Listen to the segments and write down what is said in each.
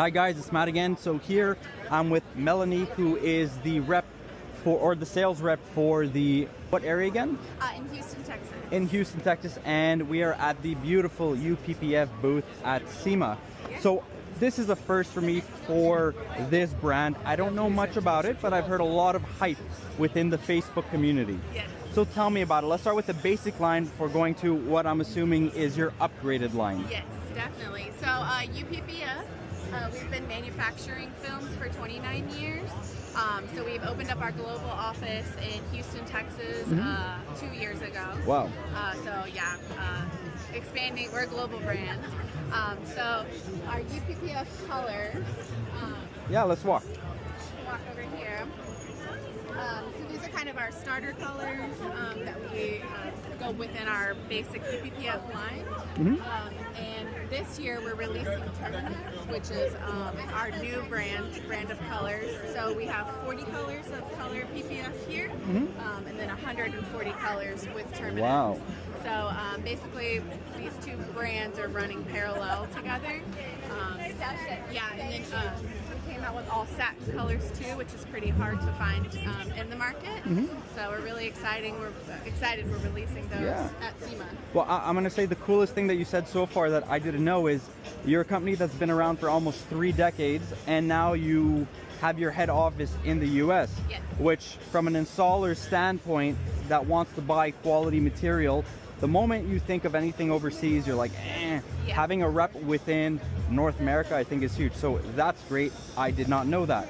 Hi guys, it's Matt again. So here I'm with Melanie, who is the rep for, or the sales rep for the, what area again? In Houston, Texas. In Houston, Texas, and we are at the beautiful UPPF booth at SEMA. Yeah. So this is a first for me for this brand. I don't know much about it, but I've heard a lot of hype within the Facebook community. Yes. So tell me about it. Let's start with the basic line before going to what I'm assuming is your upgraded line. Yes, definitely. So UPPF, we've been manufacturing films for 29 years. So we've opened up our global office in Houston, Texas 2 years ago. Wow. So yeah, expanding, we're a global brand. So our UPPF colors. Yeah, let's walk. Walk over here. So these are kind of our starter colors that we go within our basic UPPF line. And this year we're releasing Terminus, which is our new brand of colors. So we have 40 colors of color PPF here, and then 140 colors with Terminus. Wow. So basically these two brands are running parallel together. Yeah, and then we came out with all satin colors too, which is pretty hard to find in the market. So we're really excited. We're releasing those at SEMA. Well, I'm going to say the coolest thing that you said so far that I didn't know is you're a company that's been around for almost 3 decades, and now you have your head office in the US, Yes. which from an installer standpoint that wants to buy quality material, the moment you think of anything overseas, you're like, eh. Yeah. Having a rep within North America, I think is huge. So that's great. I did not know that.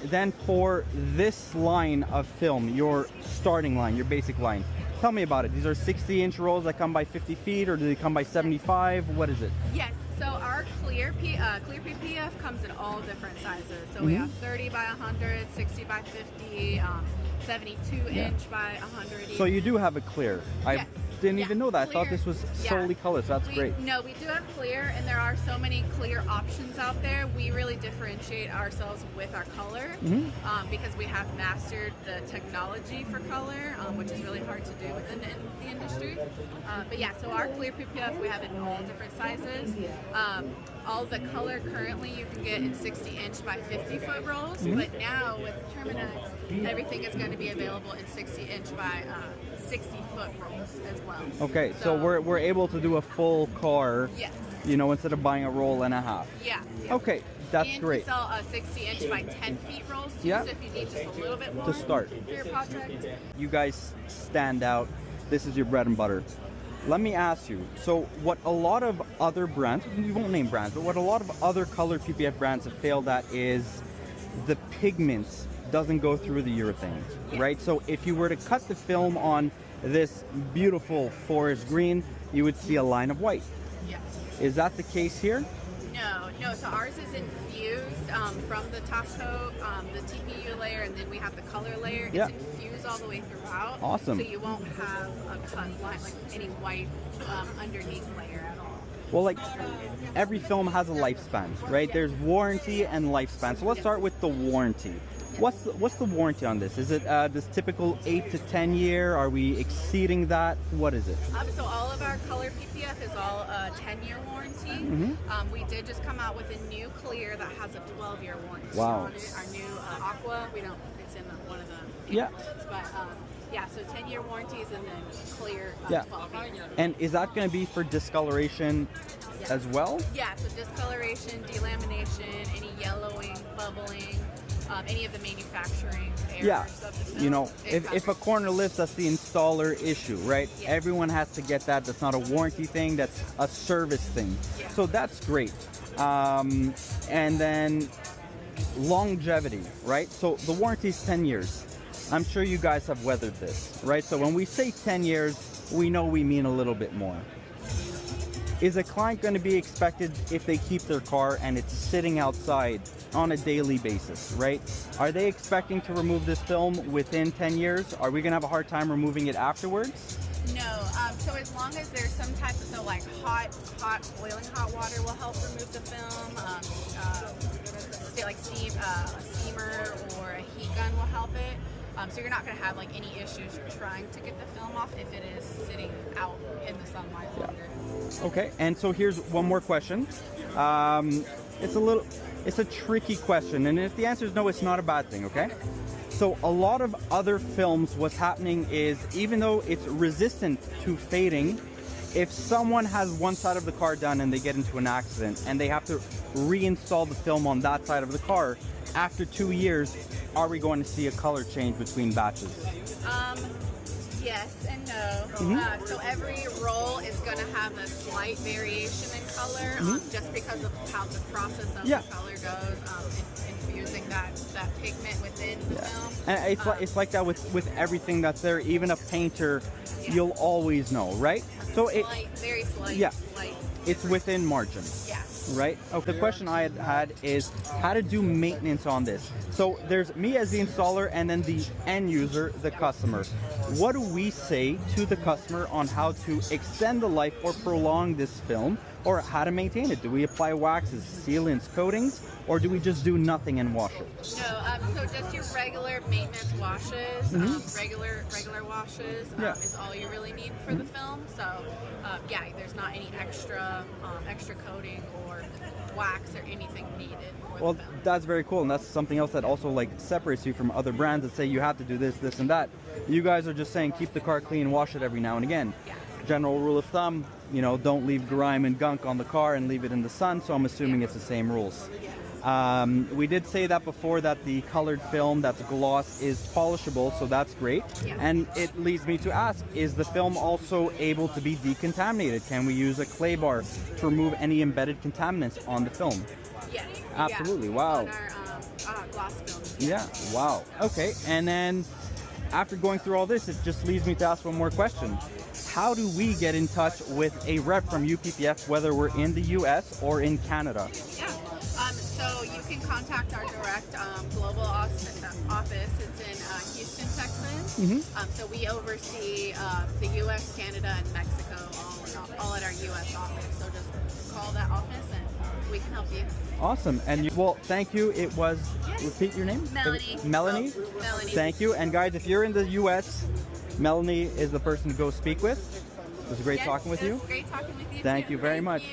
Then for this line of film, your starting line, your basic line, tell me about it. These are 60-inch rolls that come by 50 feet, or do they come by 75? What is it? Yes. So our clear PPF comes in all different sizes. So we have 30 by 100, 60 by 50, 72-inch by 100. So you do have a clear. I didn't even know that. Clear. I thought this was solely color, so that's great. No, we do have clear, and there are so many clear options out there. We really differentiate ourselves with our color because we have mastered the technology for color, which is really hard to do within the industry. But yeah, so our clear PPF, we have in all different sizes. All the color currently you can get in 60-inch by 50-foot rolls, but now with Terminus, everything is going to be available in 60-inch by 60-foot rolls as well. Okay, so we're able to do a full car, Yes. you know, instead of buying a roll and a half. Yeah. Okay, that's and great. we sell 60-inch by 10 feet rolls too, so if you need just a little bit more To start. for your project. You guys stand out. This is your bread and butter. Let me ask you, so what a lot of other brands, we won't name brands, but what a lot of other color PPF brands have failed at is the pigment doesn't go through the urethane, right? So if you were to cut the film on this beautiful forest green, you would see a line of white. Yes. Is that the case here? No, so ours is infused from the top coat, the TPU layer, and then we have the color layer. It's infused all the way throughout. Awesome. So you won't have a cut line, like any white underneath layer at all. Well, like every film has a lifespan, right? There's warranty and lifespan. So let's start with the warranty. What's the warranty on this? Is it this typical 8 to 10 year? Are we exceeding that? What is it? So all of our color PPF is all 10-year warranty. We did just come out with a new clear that has a 12-year warranty on it. Our new Aqua, it's in one of the pamphlets, but yeah, so 10-year warranties and then clear 12-year. And is that going to be for discoloration as well? Yeah, so discoloration, delamination, any yellowing, bubbling, any of the manufacturing errors of the film. You know, if a corner lifts, that's the installer issue, right? Everyone has to get that. That's not a warranty thing, that's a service thing. So that's great. And then longevity, right? So the warranty is 10 years. I'm sure you guys have weathered this, right? So when we say 10 years, we know we mean a little bit more. Is a client going to be expected, if they keep their car and it's sitting outside on a daily basis, right? Are they expecting to remove this film within 10 years? Are we going to have a hard time removing it afterwards? No, so as long as there's some type of, so like boiling hot water will help remove the film, like a steamer or a heat gun will help it. So you're not going to have like any issues trying to get the film off if it is sitting out in the sunlight longer. Okay, and so here's one more question. it's a tricky question, and if the answer is no, it's not a bad thing, okay? So a lot of other films, what's happening is, even though it's resistant to fading, if someone has one side of the car done and they get into an accident and they have to reinstall the film on that side of the car, after 2 years, are we going to see a color change between batches? Yes and no. So every roll is going to have a slight variation in color, just because of how the process of the color goes, infusing that pigment within the film. And it's like that with everything that's there. Even a painter, you'll always know, right? So Very slight. Yeah, Slight. it's within margin. Yeah. Right? Okay. The question I had is how to do maintenance on this. So there's me as the installer and then the end user, the customer. What do we say to the customer on how to extend the life or prolong this film, or how to maintain it? Do we apply waxes, sealants, coatings, or do we just do nothing and wash it? No, so just your regular maintenance washes, regular washes is all you really need for the film. So there's not any extra coating or wax or anything needed for the film. That's very cool, and that's something else that also like separates you from other brands that say you have to do this, this, and that. You guys are just saying keep the car clean, wash it every now and again. Yeah. General rule of thumb, don't leave grime and gunk on the car and leave it in the sun, so I'm assuming it's the same rules. We did say that before, that the colored film, that's gloss, is polishable, so that's great. And it leads me to ask, is the film also able to be decontaminated? Can we use a clay bar to remove any embedded contaminants on the film? Yes. Absolutely. Wow. On our gloss films. Yeah. Wow. Okay. And then after going through all this, it just leads me to ask one more question. How do we get in touch with a rep from UPPF, whether we're in the US or in Canada? Yeah. So you can contact our direct global office. It's in Houston, Texas. So we oversee the US, Canada, and Mexico all at our US office. So just call that office and we can help you. Awesome. And thank you. It was, repeat your name? Melanie. Melanie? Melanie. Thank you. And guys, if you're in the US, Melanie is the person to go speak with. It was great talking with you. Great talking with you. Thank too. you very much. You.